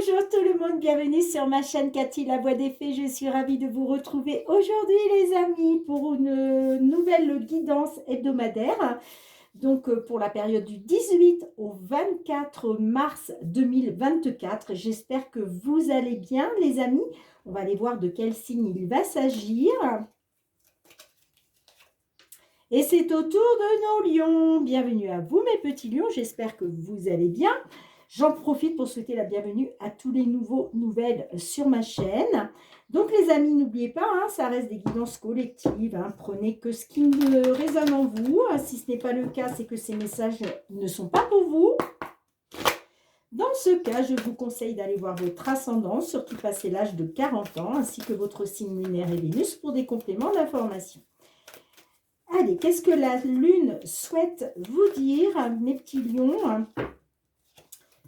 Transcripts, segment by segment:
Bonjour tout le monde, bienvenue sur ma chaîne Cathy la Voix des Fées. Je suis ravie de vous retrouver aujourd'hui les amis pour une nouvelle guidance hebdomadaire. Donc pour la période du 18 au 24 mars 2024. J'espère que vous allez bien les amis. On va aller voir de quel signe il va s'agir. Et c'est au tour de nos lions. Bienvenue à vous mes petits lions, j'espère que vous allez bien. J'en profite pour souhaiter la bienvenue à tous les nouvelles sur ma chaîne. Donc les amis, n'oubliez pas, ça reste des guidances collectives. Prenez que ce qui résonne en vous. Si ce n'est pas le cas, c'est que ces messages ne sont pas pour vous. Dans ce cas, je vous conseille d'aller voir votre ascendant, surtout passé l'âge de 40 ans, ainsi que votre signe lunaire et Vénus pour des compléments d'information. Allez, qu'est-ce que la Lune souhaite vous dire, mes petits lions,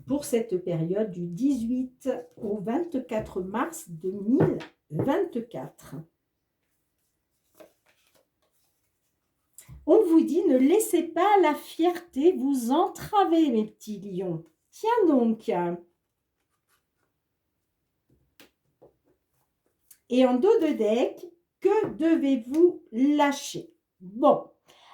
pour cette période du 18 au 24 mars 2024? On vous dit, ne laissez pas la fierté vous entraver, mes petits lions. Tiens donc. Et en dos de deck, que devez-vous lâcher? Bon,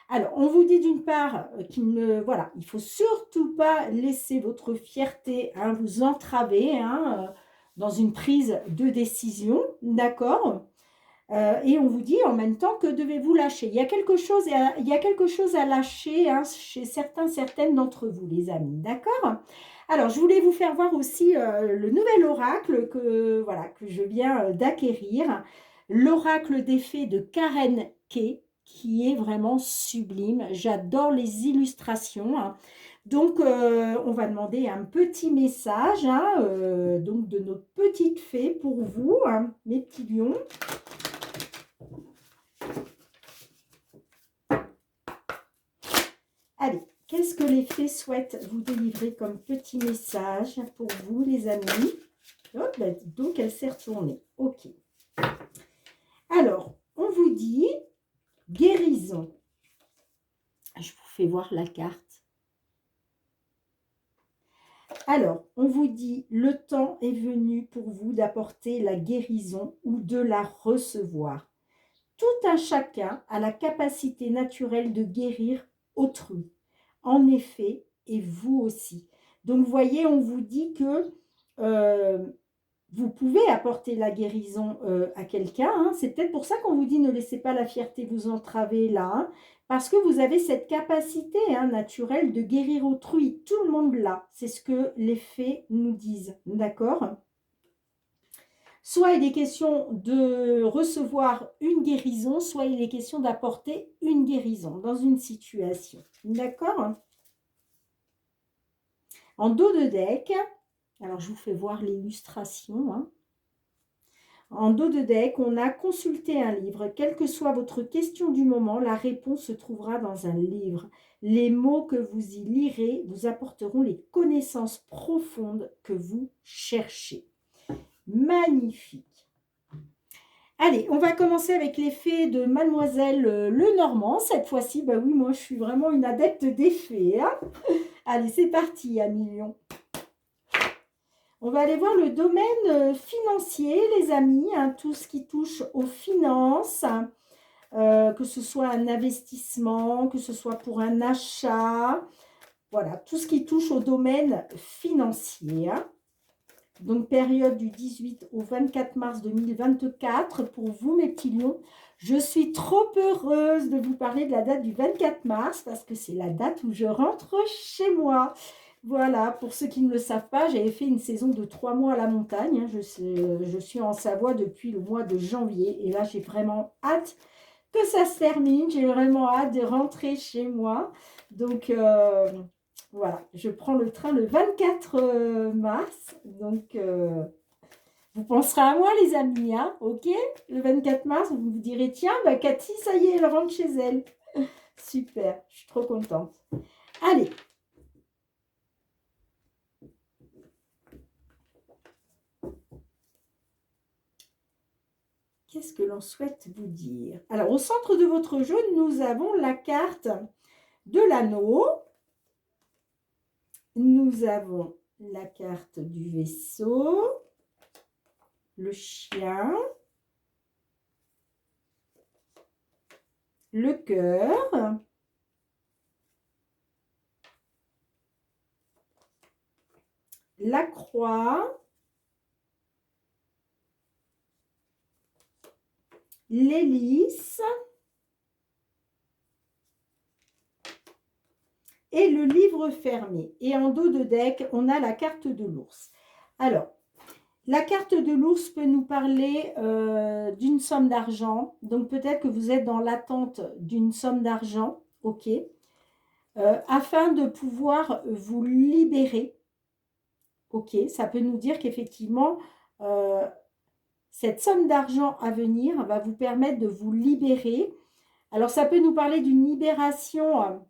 alors on vous dit d'une part qu'il ne, voilà, il faut surtout pas laisser votre fierté vous entraver dans une prise de décision, d'accord? Et on vous dit en même temps que devez-vous lâcher. Il y a quelque chose à lâcher chez certaines d'entre vous, les amis, d'accord? Alors, je voulais vous faire voir aussi le nouvel oracle que je viens d'acquérir, l'oracle des fées de Karen Kay, qui est vraiment sublime. J'adore les illustrations. Donc, on va demander un petit message donc de notre petite fée pour vous, mes petits lions. Allez, qu'est-ce que les fées souhaitent vous délivrer comme petit message pour vous, les amis? Hop, donc, elle s'est retournée. Ok. Alors, on vous dit guérison. Je vous fais voir la carte. Alors, on vous dit, le temps est venu pour vous d'apporter la guérison ou de la recevoir. Tout un chacun a la capacité naturelle de guérir autrui. En effet, et vous aussi. Donc, vous voyez, on vous dit que vous pouvez apporter la guérison à quelqu'un. C'est peut-être pour ça qu'on vous dit ne laissez pas la fierté vous entraver là. Parce que vous avez cette capacité naturelle de guérir autrui. Tout le monde l'a. C'est ce que les fées nous disent. D'accord ? Soit il est question de recevoir une guérison, soit il est question d'apporter une guérison dans une situation. D'accord ? En dos de deck, alors je vous fais voir l'illustration. En dos de deck, on a consulté un livre. Quelle que soit votre question du moment, la réponse se trouvera dans un livre. Les mots que vous y lirez vous apporteront les connaissances profondes que vous cherchez. Magnifique. Allez, on va commencer avec les fées de Mademoiselle Lenormand. Cette fois-ci, bah oui, moi je suis vraiment une adepte des fées. Allez, c'est parti, amis lions. On va aller voir le domaine financier, les amis, tout ce qui touche aux finances, que ce soit un investissement, que ce soit pour un achat, voilà, tout ce qui touche au domaine financier. Donc, période du 18 au 24 mars 2024 pour vous, mes petits lions. Je suis trop heureuse de vous parler de la date du 24 mars parce que c'est la date où je rentre chez moi. Voilà, pour ceux qui ne le savent pas, j'avais fait une saison de 3 mois à la montagne. Je suis en Savoie depuis le mois de janvier. Et là, j'ai vraiment hâte que ça se termine. J'ai vraiment hâte de rentrer chez moi. Donc, voilà, je prends le train le 24 mars. Donc, vous penserez à moi, les amis. Ok, le 24 mars, vous vous direz, tiens, bah, Cathy, ça y est, elle rentre chez elle. Super, je suis trop contente. Allez. Qu'est-ce que l'on souhaite vous dire? Alors, au centre de votre jeu, nous avons la carte de l'anneau. Nous avons la carte du vaisseau, le chien, le cœur, la croix, l'hélice et le livre fermé. Et en dos de deck, on a la carte de l'ours. Alors, la carte de l'ours peut nous parler d'une somme d'argent. Donc, peut-être que vous êtes dans l'attente d'une somme d'argent, ok, afin de pouvoir vous libérer. Ok, ça peut nous dire qu'effectivement, cette somme d'argent à venir va vous permettre de vous libérer. Alors, ça peut nous parler d'une libération,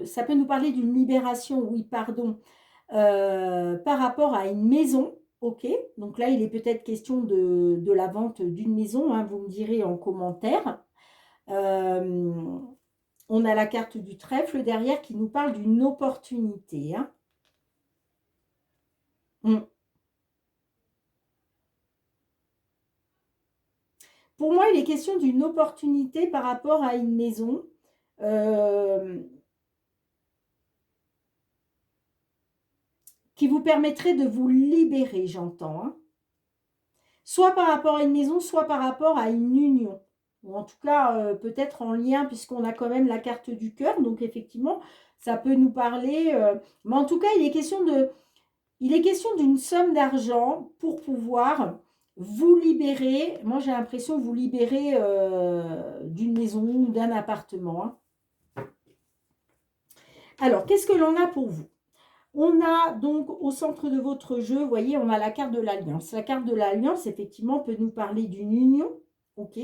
ça peut nous parler d'une libération, oui, pardon, par rapport à une maison, ok. Donc là, il est peut-être question de la vente d'une maison, hein, vous me direz en commentaire. On a la carte du trèfle derrière qui nous parle d'une opportunité, hein. Pour moi, il est question d'une opportunité par rapport à une maison. Qui vous permettrait de vous libérer, j'entends. Hein. Soit par rapport à une maison, soit par rapport à une union. Ou en tout cas, peut-être en lien, puisqu'on a quand même la carte du cœur. Donc, effectivement, ça peut nous parler. Mais en tout cas, il est question d'une somme d'argent pour pouvoir vous libérer. Moi, j'ai l'impression de vous libérer d'une maison ou d'un appartement. Hein. Alors, qu'est-ce que l'on a pour vous? On a donc au centre de votre jeu, vous voyez, on a la carte de l'Alliance. La carte de l'Alliance, effectivement, peut nous parler d'une union, ok.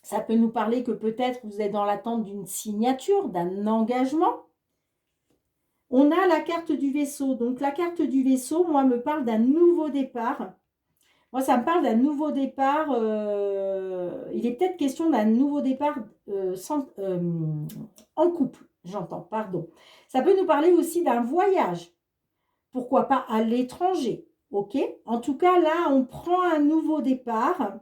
Ça peut nous parler que peut-être vous êtes dans l'attente d'une signature, d'un engagement. On a la carte du vaisseau. Donc la carte du vaisseau, moi, me parle d'un nouveau départ. Moi, ça me parle d'un nouveau départ. Il est peut-être question d'un nouveau départ en couple, j'entends, pardon. Ça peut nous parler aussi d'un voyage. Pourquoi pas à l'étranger, ok. En tout cas, là, on prend un nouveau départ.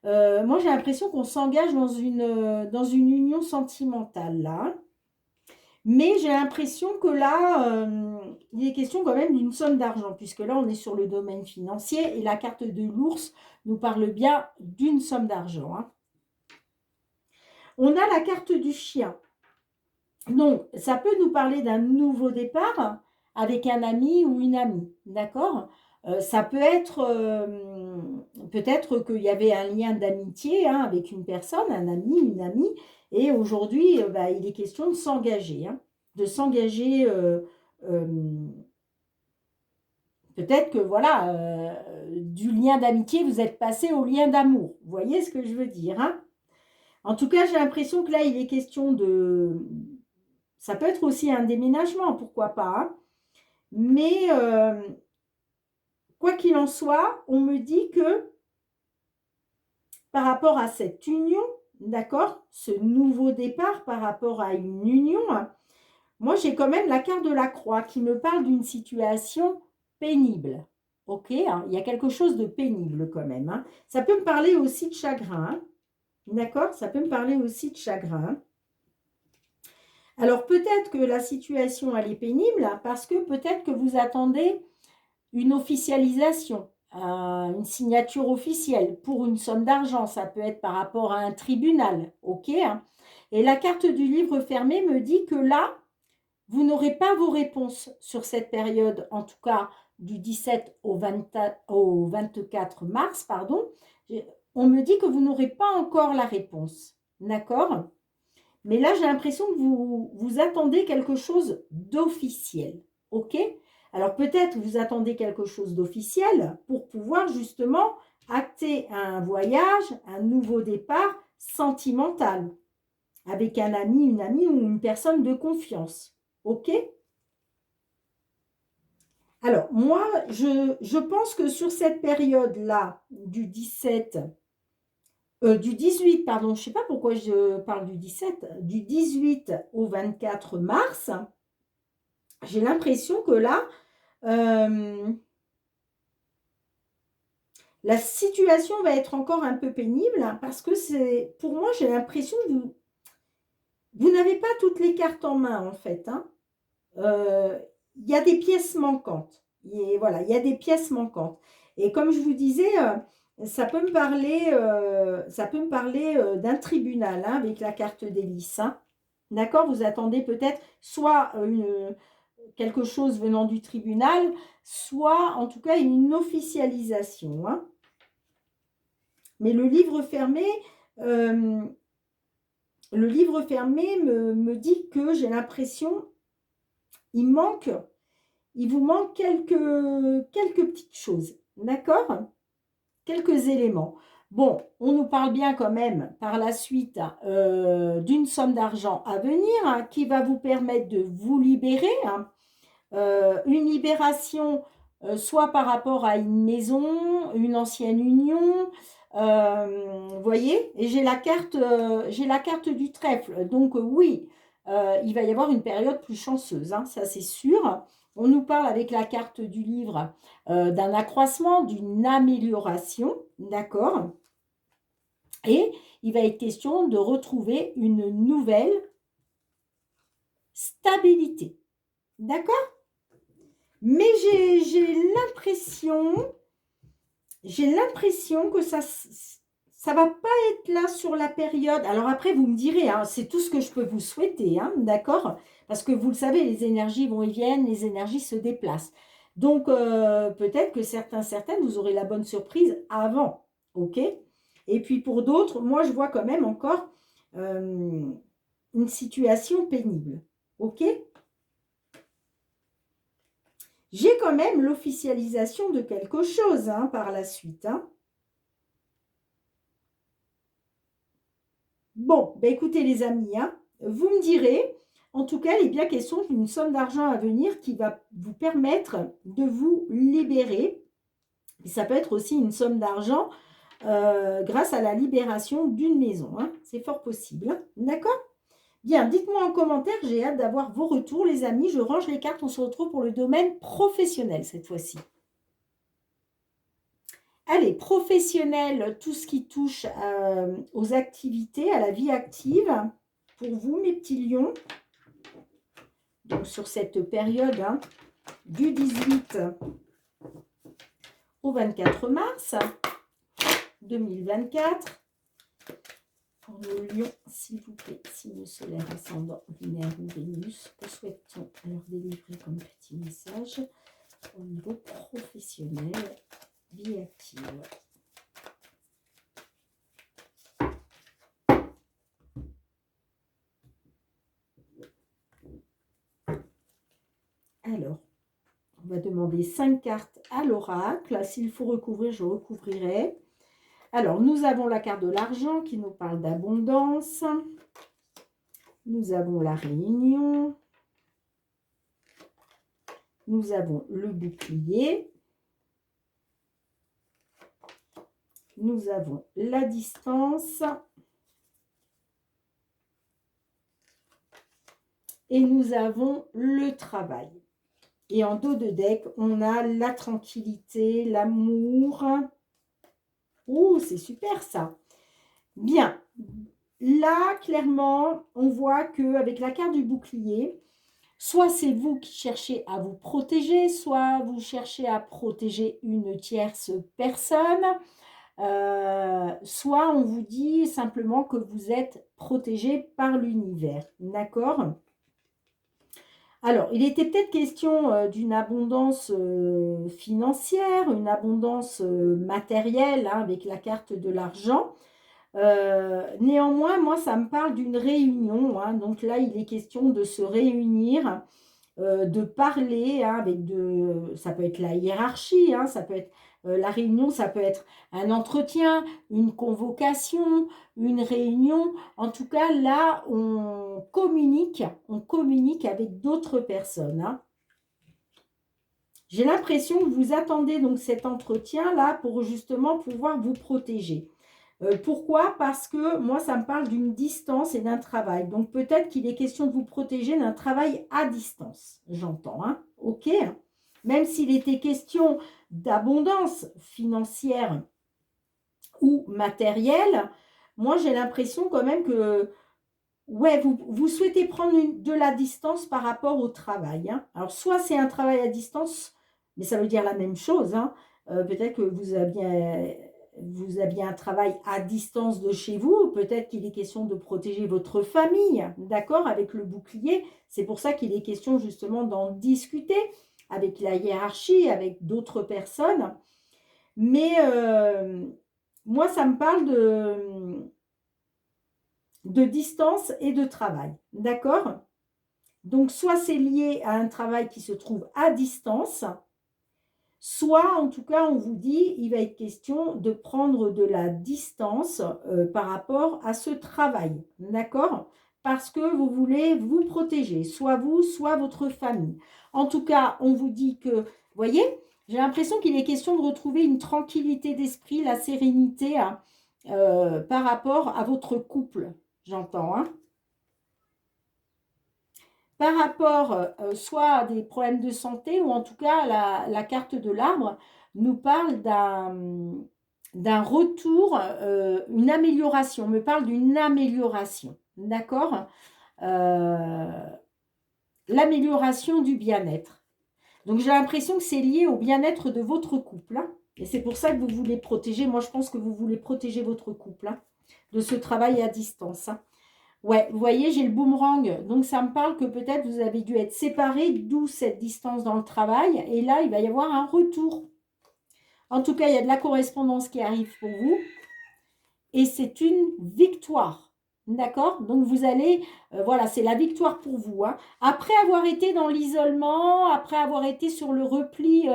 Moi, j'ai l'impression qu'on s'engage dans une union sentimentale, là. Mais j'ai l'impression que là, il est question quand même d'une somme d'argent, puisque là, on est sur le domaine financier et la carte de l'ours nous parle bien d'une somme d'argent. Hein. On a la carte du chien. Donc, ça peut nous parler d'un nouveau départ avec un ami ou une amie, d'accord. Ça peut être, peut-être qu'il y avait un lien d'amitié hein, avec une personne, un ami, une amie, et aujourd'hui, il est question de s'engager, hein, de s'engager, peut-être que voilà, du lien d'amitié, vous êtes passé au lien d'amour, vous voyez ce que je veux dire, hein. En tout cas, j'ai l'impression que là, il est question de... Ça peut être aussi un déménagement, pourquoi pas. Hein. Mais quoi qu'il en soit, on me dit que par rapport à cette union, d'accord, ce nouveau départ par rapport à une union, moi j'ai quand même la carte de la croix qui me parle d'une situation pénible. Ok, hein, il y a quelque chose de pénible quand même. Hein. Ça peut me parler aussi de chagrin. Hein. D'accord, ça peut me parler aussi de chagrin. Alors peut-être que la situation elle est pénible parce que peut-être que vous attendez une officialisation, une signature officielle pour une somme d'argent. Ça peut être par rapport à un tribunal, ok. Hein. Et la carte du livre fermé me dit que là, vous n'aurez pas vos réponses sur cette période, en tout cas du 17 au 24 mars, pardon. On me dit que vous n'aurez pas encore la réponse, d'accord. Mais là, j'ai l'impression que vous attendez quelque chose d'officiel. OK? Alors peut-être vous attendez quelque chose d'officiel pour pouvoir justement acter un voyage, un nouveau départ sentimental avec un ami, une amie ou une personne de confiance. OK? Alors moi, je pense que sur cette période-là, du 18, pardon, je ne sais pas pourquoi je parle du 17, du 18 au 24 mars, j'ai l'impression que là, la situation va être encore un peu pénible hein, parce que c'est, pour moi, j'ai l'impression que vous n'avez pas toutes les cartes en main en fait. Hein. Il y a des pièces manquantes. Et voilà, il y a des pièces manquantes. Et comme je vous disais, ça peut me parler d'un tribunal hein, avec la carte d'hélice. Hein. D'accord? Vous attendez peut-être soit quelque chose venant du tribunal, soit en tout cas une officialisation. Hein. Mais euh, le livre fermé me dit que j'ai l'impression, il manque il vous manque quelques petites choses, d'accord? Quelques éléments. Bon, on nous parle bien quand même par la suite d'une somme d'argent à venir hein, qui va vous permettre de vous libérer. Hein. Une libération soit par rapport à une maison, une ancienne union, vous voyez? Et j'ai la carte du trèfle. Donc oui, il va y avoir une période plus chanceuse, hein, ça c'est sûr. On nous parle avec la carte du livre d'un accroissement, d'une amélioration, d'accord? Et il va être question de retrouver une nouvelle stabilité, d'accord? Mais j'ai l'impression que ça va pas être là sur la période. Alors après, vous me direz, hein, c'est tout ce que je peux vous souhaiter, hein, d'accord? Parce que vous le savez, les énergies vont et viennent, les énergies se déplacent. Donc, peut-être que certaines, vous aurez la bonne surprise avant, ok? Et puis pour d'autres, moi, je vois quand même encore une situation pénible, ok? J'ai quand même l'officialisation de quelque chose hein, par la suite. Hein. Bon, ben écoutez les amis, hein, vous me direz, en tout cas, il est bien question d'une somme d'argent à venir qui va vous permettre de vous libérer. Et ça peut être aussi une somme d'argent grâce à la libération d'une maison. Hein. C'est fort possible. Hein. D'accord? Bien, dites-moi en commentaire, j'ai hâte d'avoir vos retours les amis. Je range les cartes, on se retrouve pour le domaine professionnel cette fois-ci. Allez, professionnel, tout ce qui touche aux activités, à la vie active, pour vous, mes petits lions. Donc, sur cette période hein, du 18 au 24 mars 2024. Pour nos lions, s'il vous plaît, signe solaire, ascendant, lunaire ou Vénus, que souhaite-t-on leur délivrer comme petit message au niveau professionnel, vie active? Alors, on va demander 5 cartes à l'oracle. S'il faut recouvrir, je recouvrirai. Alors, nous avons la carte de l'argent qui nous parle d'abondance. Nous avons la réunion. Nous avons le bouclier. Nous avons la distance. Et nous avons le travail. Et en dos de deck, on a la tranquillité, l'amour. Oh, c'est super ça. Bien. Là, clairement, on voit qu'avec la carte du bouclier, soit c'est vous qui cherchez à vous protéger, soit vous cherchez à protéger une tierce personne, soit on vous dit simplement que vous êtes protégé par l'univers. D'accord ? Alors, il était peut-être question d'une abondance financière, une abondance matérielle hein, avec la carte de l'argent. Néanmoins, moi, ça me parle d'une réunion. Hein, donc là, il est question de se réunir, de parler hein, ça peut être la hiérarchie, hein, ça peut être la réunion, ça peut être un entretien, une convocation, une réunion. En tout cas, là, on communique avec d'autres personnes. Hein. J'ai l'impression que vous attendez donc cet entretien-là pour justement pouvoir vous protéger. Pourquoi? Parce que moi, ça me parle d'une distance et d'un travail. Donc, peut-être qu'il est question de vous protéger d'un travail à distance. J'entends, hein? OK. Même s'il était question d'abondance financière ou matérielle, moi, j'ai l'impression quand même que, ouais, vous souhaitez prendre de la distance par rapport au travail, hein. Alors, soit c'est un travail à distance, mais ça veut dire la même chose, hein. Peut-être que vous aviez un travail à distance de chez vous. Peut-être qu'il est question de protéger votre famille, d'accord, avec le bouclier. C'est pour ça qu'il est question justement d'en discuter avec la hiérarchie, avec d'autres personnes. Mais moi, ça me parle de distance et de travail, d'accord? Donc, soit c'est lié à un travail qui se trouve à distance, soit, en tout cas, on vous dit, il va être question de prendre de la distance par rapport à ce travail, d'accord? Parce que vous voulez vous protéger, soit vous, soit votre famille. En tout cas, on vous dit que, vous voyez, j'ai l'impression qu'il est question de retrouver une tranquillité d'esprit, la sérénité hein, par rapport à votre couple, j'entends, hein? Par rapport soit à des problèmes de santé ou en tout cas la carte de l'arbre nous parle d'un retour, une amélioration, me parle d'une amélioration, d'accord? L'amélioration du bien-être. Donc j'ai l'impression que c'est lié au bien-être de votre couple, hein, et c'est pour ça que vous voulez protéger, moi je pense que vous voulez protéger votre couple hein, de ce travail à distance, hein. Ouais, vous voyez, j'ai le boomerang. Donc, ça me parle que peut-être vous avez dû être séparés, d'où cette distance dans le travail. Et là, il va y avoir un retour. En tout cas, il y a de la correspondance qui arrive pour vous. Et c'est une victoire. D'accord? Donc, vous allez... voilà, c'est la victoire pour vous. Hein. Après avoir été dans l'isolement, après avoir été sur le repli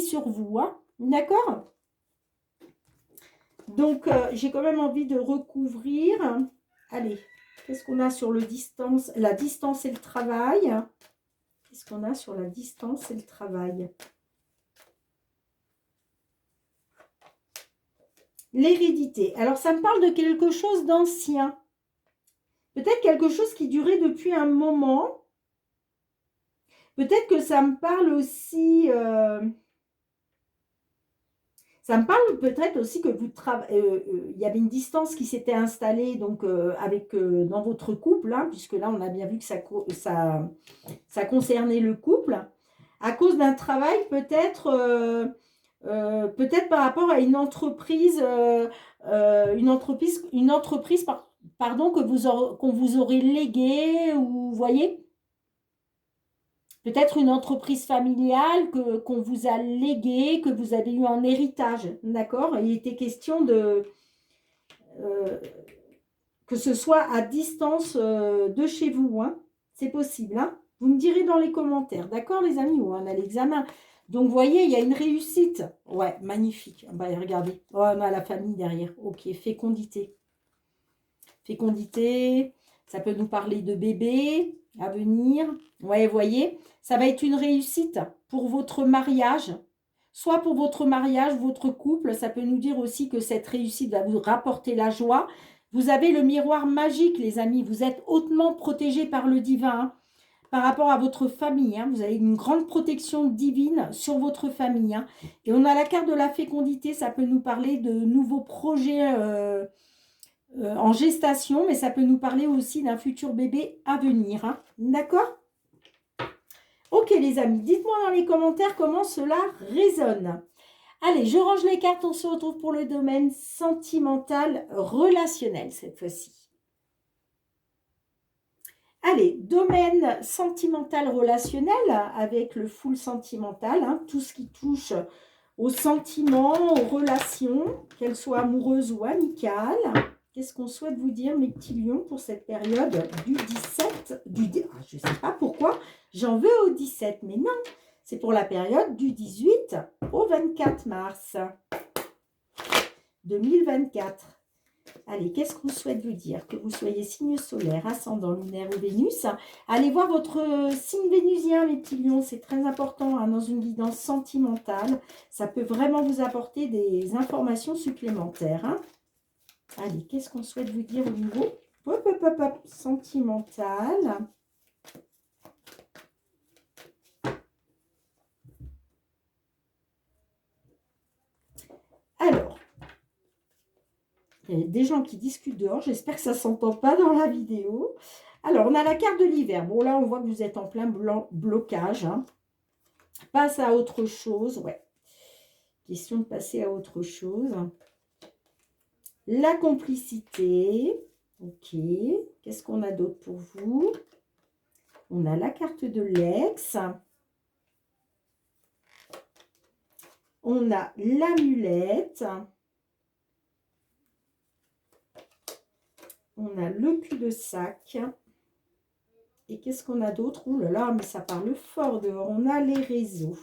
sur vous. Hein. D'accord? Donc, j'ai quand même envie de recouvrir... Allez, qu'est-ce qu'on a sur la distance et le travail? Qu'est-ce qu'on a sur la distance et le travail? L'hérédité. Alors, ça me parle de quelque chose d'ancien. Peut-être quelque chose qui durait depuis un moment. Peut-être que ça me parle aussi... ça me parle peut-être aussi que il y avait une distance qui s'était installée donc, dans votre couple, hein, puisque là, on a bien vu que ça concernait le couple, à cause d'un travail peut-être par rapport à une entreprise pardon, qu'on vous aurait léguée, ou vous voyez, peut-être une entreprise familiale qu'on vous a léguée, que vous avez eu en héritage, d'accord? Il était question que ce soit à distance de chez vous, hein? C'est possible, hein? Vous me direz dans les commentaires, d'accord les amis? On a l'examen. Donc, vous voyez, il y a une réussite. Ouais, magnifique. Bah, regardez, oh, on a la famille derrière. Ok, fécondité. Fécondité, ça peut nous parler de bébé à venir. Ouais, vous voyez, ça va être une réussite pour votre mariage. Soit pour votre mariage, votre couple, ça peut nous dire aussi que cette réussite va vous rapporter la joie. Vous avez le miroir magique, les amis. Vous êtes hautement protégés par le divin, hein, par rapport à votre famille. Hein. Vous avez une grande protection divine sur votre famille. Hein. Et on a la carte de la fécondité. Ça peut nous parler de nouveaux projets en gestation, mais ça peut nous parler aussi d'un futur bébé à venir. Hein. D'accord? Ok les amis, dites-moi dans les commentaires comment cela résonne. Allez, je range les cartes, on se retrouve pour le domaine sentimental relationnel cette fois-ci. Allez, domaine sentimental relationnel avec le full sentimental, hein, tout ce qui touche aux sentiments, aux relations, qu'elles soient amoureuses ou amicales. Qu'est-ce qu'on souhaite vous dire, mes petits lions, pour cette période du 17, je ne sais pas pourquoi, j'en veux au 17, mais non, c'est pour la période du 18 au 24 mars 2024. Allez, qu'est-ce qu'on souhaite vous dire? Que vous soyez signe solaire, ascendant, lunaire ou Vénus. Allez voir votre signe vénusien, les petits lions. C'est très important hein, dans une guidance sentimentale. Ça peut vraiment vous apporter des informations supplémentaires. Hein. Allez, qu'est-ce qu'on souhaite vous dire au niveau sentimental? Alors, il y a des gens qui discutent dehors. J'espère que ça ne s'entend pas dans la vidéo. Alors, on a la carte de l'hiver. Bon, là, on voit que vous êtes en plein blocage. Hein. Passe à autre chose. Ouais. Question de passer à autre chose. La complicité. Ok. Qu'est-ce qu'on a d'autre pour vous? On a la carte de l'ex. On a l'amulette. On a le cul-de-sac. Et qu'est-ce qu'on a d'autre? Ouh là là, mais ça parle fort dehors. On a les réseaux.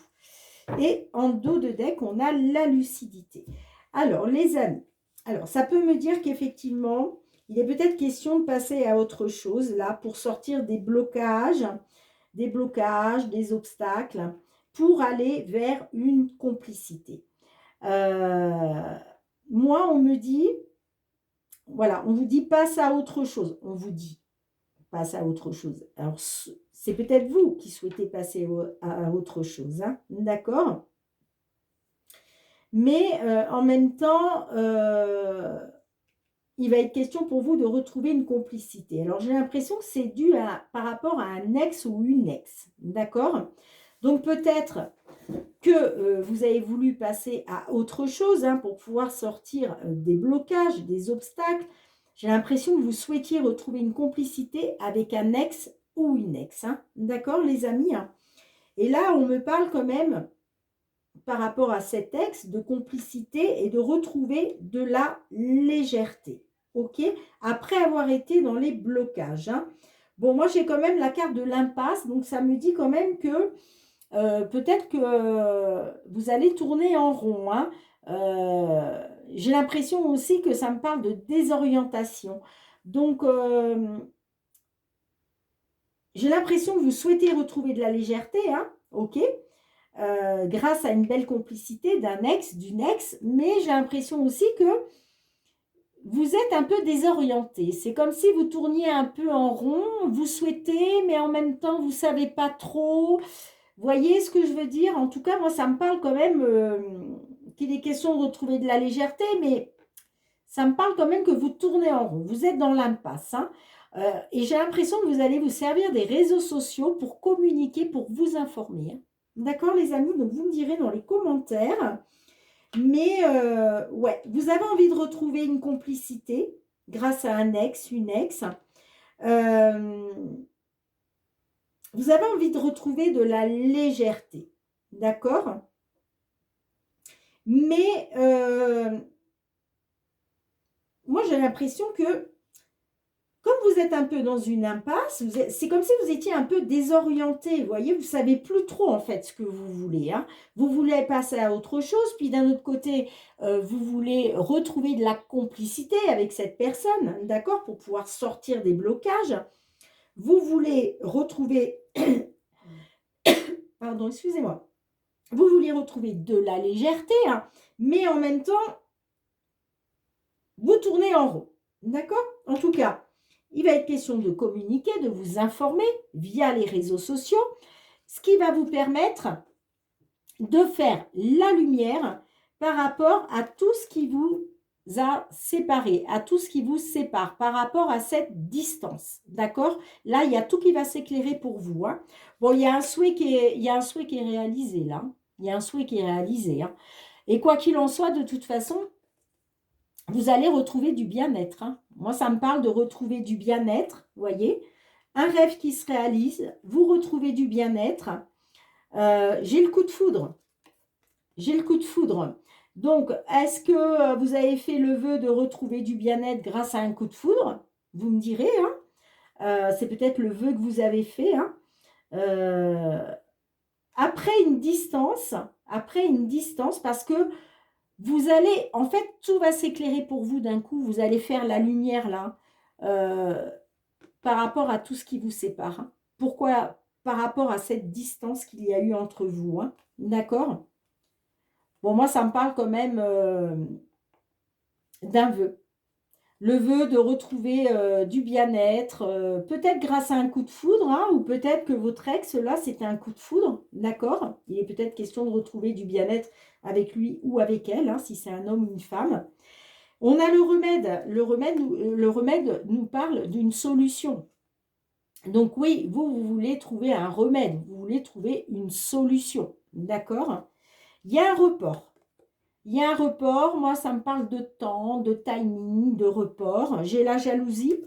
Et en dos de deck, on a la lucidité. Alors, les amis, alors ça peut me dire qu'effectivement, il est peut-être question de passer à autre chose, là, pour sortir des blocages, des obstacles, pour aller vers une complicité. Moi, on me dit, voilà, on vous dit passe à autre chose. On vous dit passe à autre chose. Alors, c'est peut-être vous qui souhaitez passer à autre chose, hein, d'accord? Mais en même temps, il va être question pour vous de retrouver une complicité. Alors, j'ai l'impression que c'est dû par rapport à un ex ou une ex, d'accord? Donc, peut-être que vous avez voulu passer à autre chose hein, pour pouvoir sortir des blocages, des obstacles. J'ai l'impression que vous souhaitiez retrouver une complicité avec un ex ou une ex. Hein. D'accord, les amis hein. Et là, on me parle quand même, par rapport à cet ex, de complicité et de retrouver de la légèreté. OK? Après avoir été dans les blocages. Hein. Bon, moi, j'ai quand même la carte de l'impasse. Donc, ça me dit quand même que peut-être que vous allez tourner en rond. Hein. J'ai l'impression aussi que ça me parle de désorientation. Donc, j'ai l'impression que vous souhaitez retrouver de la légèreté, hein, ok, grâce à une belle complicité d'un ex, d'une ex, mais j'ai l'impression aussi que vous êtes un peu désorienté. C'est comme si vous tourniez un peu en rond, vous souhaitez, mais en même temps, vous ne savez pas trop. Voyez ce que je veux dire? En tout cas, moi, ça me parle quand même qu'il est question de retrouver de la légèreté, mais ça me parle quand même que vous tournez en rond. Vous êtes dans l'impasse. Hein. Et j'ai l'impression que vous allez vous servir des réseaux sociaux pour communiquer, pour vous informer. Hein. D'accord, les amis? Donc, vous me direz dans les commentaires. Mais, ouais, vous avez envie de retrouver une complicité grâce à un ex, une ex. Vous avez envie de retrouver de la légèreté, d'accord? Mais moi, j'ai l'impression que comme vous êtes un peu dans une impasse, c'est comme si vous étiez un peu désorienté, vous voyez, vous ne savez plus trop en fait ce que vous voulez. Hein. Vous voulez passer à autre chose, puis d'un autre côté, vous voulez retrouver de la complicité avec cette personne, d'accord, pour pouvoir sortir des blocages. Vous voulez retrouver... Pardon, excusez-moi. Vous voulez retrouver de la légèreté, hein, mais en même temps, vous tournez en rond. D'accord? En tout cas, il va être question de communiquer, de vous informer via les réseaux sociaux, ce qui va vous permettre de faire la lumière par rapport à tout ce qui vous a séparé, à tout ce qui vous sépare, par rapport à cette distance. D'accord? Là, il y a tout qui va s'éclairer pour vous. Hein. Bon, il y a un souhait qui est réalisé là. Il y a un souhait qui est réalisé. Hein. Et quoi qu'il en soit, de toute façon, vous allez retrouver du bien-être. Hein. Moi, ça me parle de retrouver du bien-être, vous voyez. Un rêve qui se réalise, vous retrouvez du bien-être. J'ai le coup de foudre. J'ai le coup de foudre. Donc, est-ce que vous avez fait le vœu de retrouver du bien-être grâce à un coup de foudre? Vous me direz. Hein. C'est peut-être le vœu que vous avez fait. Hein. Après une distance, parce que vous allez, en fait, tout va s'éclairer pour vous d'un coup. Vous allez faire la lumière là, par rapport à tout ce qui vous sépare, hein. Pourquoi? Par rapport à cette distance qu'il y a eu entre vous, hein. D'accord? Bon, moi, ça me parle quand même d'un vœu. Le vœu de retrouver du bien-être, peut-être grâce à un coup de foudre, hein, ou peut-être que votre ex, là, c'était un coup de foudre, d'accord? Il est peut-être question de retrouver du bien-être avec lui ou avec elle, hein, si c'est un homme ou une femme. On a le remède. Le remède nous parle d'une solution. Donc oui, vous voulez trouver un remède, vous voulez trouver une solution, d'accord? Il y a un report. Il y a un report, moi ça me parle de temps, de timing, de report. J'ai la jalousie.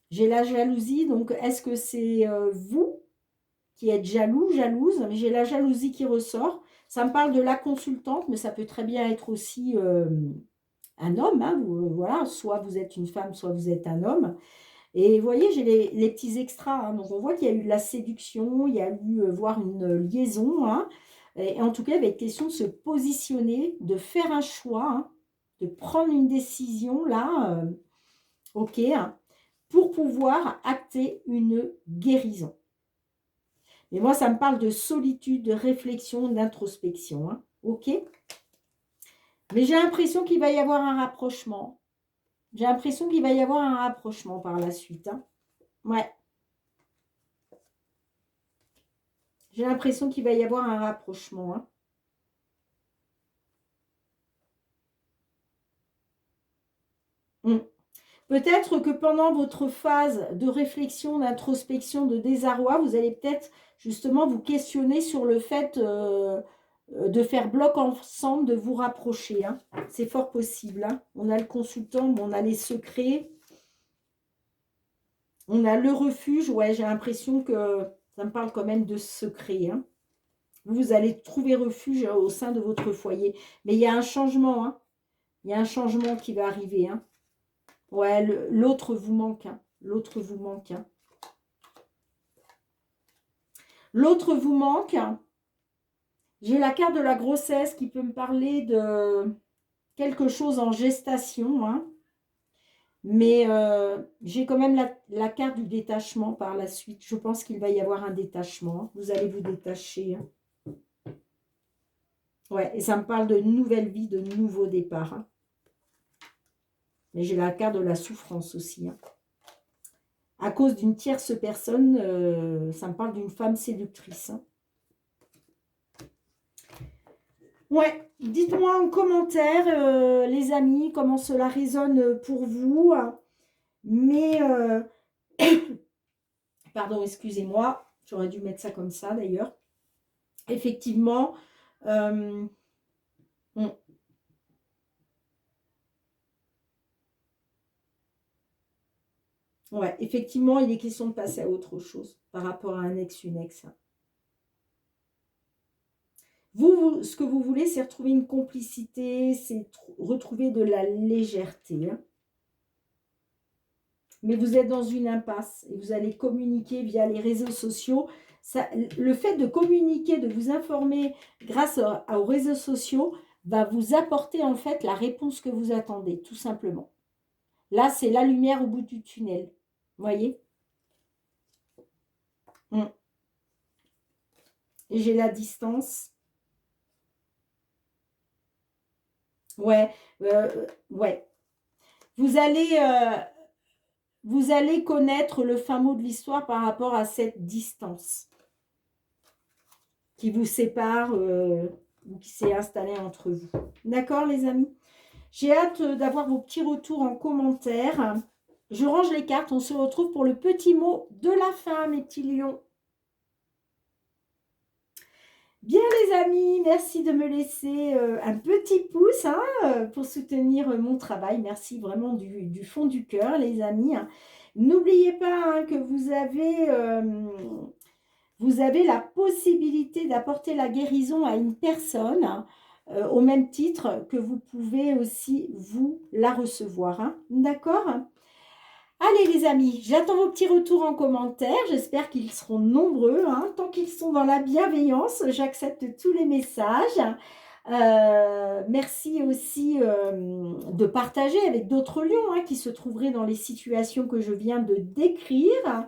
J'ai la jalousie, donc est-ce que c'est vous qui êtes jaloux, jalouse? J'ai la jalousie qui ressort. Ça me parle de la consultante, mais ça peut très bien être aussi un homme, hein, voilà, soit vous êtes une femme, soit vous êtes un homme. Et vous voyez, j'ai les petits extras, hein. Donc on voit qu'il y a eu de la séduction, il y a eu voire une liaison, hein. Et en tout cas, il va être question de se positionner, de faire un choix, hein, de prendre une décision là, ok, hein, pour pouvoir acter une guérison. Mais moi, ça me parle de solitude, de réflexion, d'introspection, hein, ok. Mais j'ai l'impression qu'il va y avoir un rapprochement. J'ai l'impression qu'il va y avoir un rapprochement par la suite, hein. Ouais. J'ai l'impression qu'il va y avoir un rapprochement, hein. Mm. Peut-être que pendant votre phase de réflexion, d'introspection, de désarroi, vous allez peut-être justement vous questionner sur le fait de faire bloc ensemble, de vous rapprocher, hein. C'est fort possible, hein. On a le consultant, on a les secrets, on a le refuge. Ouais, j'ai l'impression que ça me parle quand même de secret, hein. Vous allez trouver refuge au sein de votre foyer. Mais il y a un changement, hein. Il y a un changement qui va arriver, hein. Ouais, l'autre vous manque, hein. L'autre vous manque, hein. L'autre vous manque. J'ai la carte de la grossesse qui peut me parler de quelque chose en gestation, hein. Mais j'ai quand même la carte du détachement par la suite. Je pense qu'il va y avoir un détachement, hein. Vous allez vous détacher, hein. Ouais, et ça me parle de nouvelle vie, de nouveau départ, hein. Mais j'ai la carte de la souffrance aussi, hein. À cause d'une tierce personne, ça me parle d'une femme séductrice, hein. Ouais, dites-moi en commentaire, les amis, comment cela résonne pour vous, hein. Mais, pardon, excusez-moi, j'aurais dû mettre ça comme ça d'ailleurs. Effectivement, on- ouais, effectivement, il est question de passer à autre chose par rapport à un ex, une ex, hein. Vous, ce que vous voulez, c'est retrouver une complicité, c'est retrouver de la légèreté, hein. Mais vous êtes dans une impasse et vous allez communiquer via les réseaux sociaux. Ça, le fait de communiquer, de vous informer grâce aux réseaux sociaux va vous apporter en fait la réponse que vous attendez, tout simplement. Là, c'est la lumière au bout du tunnel. Vous voyez? Et j'ai la distance. Ouais, ouais. Vous allez, vous allez connaître le fin mot de l'histoire par rapport à cette distance qui vous sépare ou qui s'est installée entre vous. D'accord, les amis? J'ai hâte d'avoir vos petits retours en commentaire. Je range les cartes. On se retrouve pour le petit mot de la fin, mes petits lions. Bien, les amis, merci de me laisser un petit pouce, hein, pour soutenir mon travail. Merci vraiment du fond du cœur, les amis. N'oubliez pas, hein, que vous avez la possibilité d'apporter la guérison à une personne, hein, au même titre que vous pouvez aussi, vous, la recevoir, hein. D'accord? Allez, les amis, j'attends vos petits retours en commentaire. J'espère qu'ils seront nombreux, hein. Tant qu'ils sont dans la bienveillance, j'accepte tous les messages. Merci aussi, de partager avec d'autres lions, hein, qui se trouveraient dans les situations que je viens de décrire.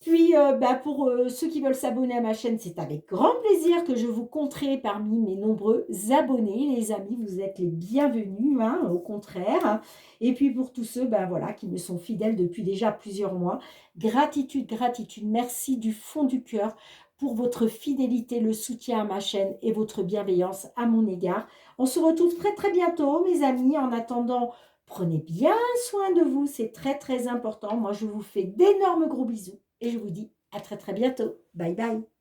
Puis, bah, pour, ceux qui veulent s'abonner à ma chaîne, c'est avec grand plaisir que je vous compterai parmi mes nombreux abonnés. Les amis, vous êtes les bienvenus, hein, au contraire. Et puis pour tous ceux, ben, voilà, qui me sont fidèles depuis déjà plusieurs mois, gratitude, gratitude. Merci du fond du cœur pour votre fidélité, le soutien à ma chaîne et votre bienveillance à mon égard. On se retrouve très, très bientôt, mes amis. En attendant, prenez bien soin de vous, c'est très, très important. Moi, je vous fais d'énormes gros bisous. Et je vous dis à très très bientôt. Bye bye.